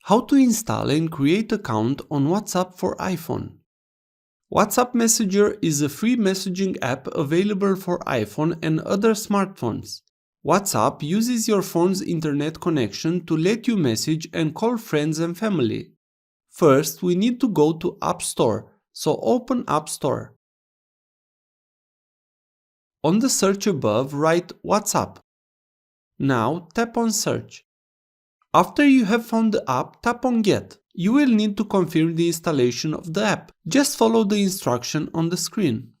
How to install and create account on WhatsApp for iPhone. WhatsApp Messenger is a free messaging app available for iPhone and other smartphones. WhatsApp uses your phone's internet connection to let you message and call friends and family. First, we need to go to App Store, so open App Store. On the search above, write WhatsApp. Now tap on Search. After you have found the app, tap on Get. You will need to confirm the installation of the app. Just follow the instruction on the screen.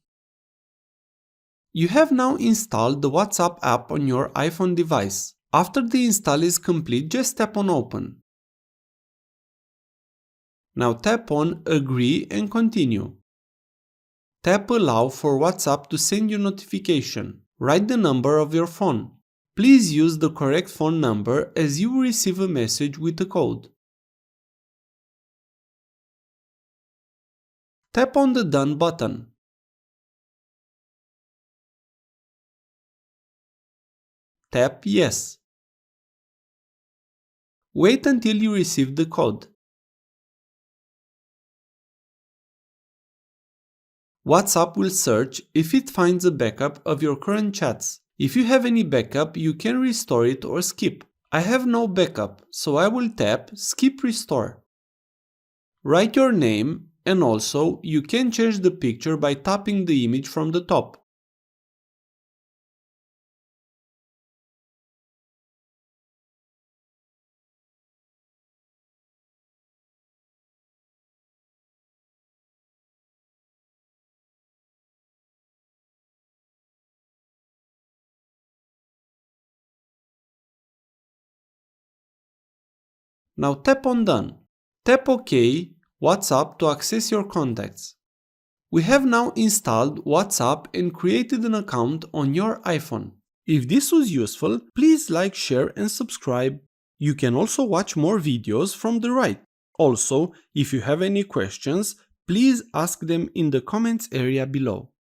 You have now installed the WhatsApp app on your iPhone device. After the install is complete, just tap on Open. Now tap on Agree and Continue. Tap Allow for WhatsApp to send you notification. Write the number of your phone. Please use the correct phone number as you will receive a message with a code. Tap on the Done button. Tap Yes. Wait until you receive the code. WhatsApp will search if it finds a backup of your current chats. If you have any backup, you can restore it or skip. I have no backup, so I will tap Skip Restore. Write your name, and also you can change the picture by tapping the image from the top. Now tap on Done. Tap OK, WhatsApp to access your contacts. We have now installed WhatsApp and created an account on your iPhone. If this was useful, please like, share and subscribe. You can also watch more videos from the right. Also, if you have any questions, please ask them in the comments area below.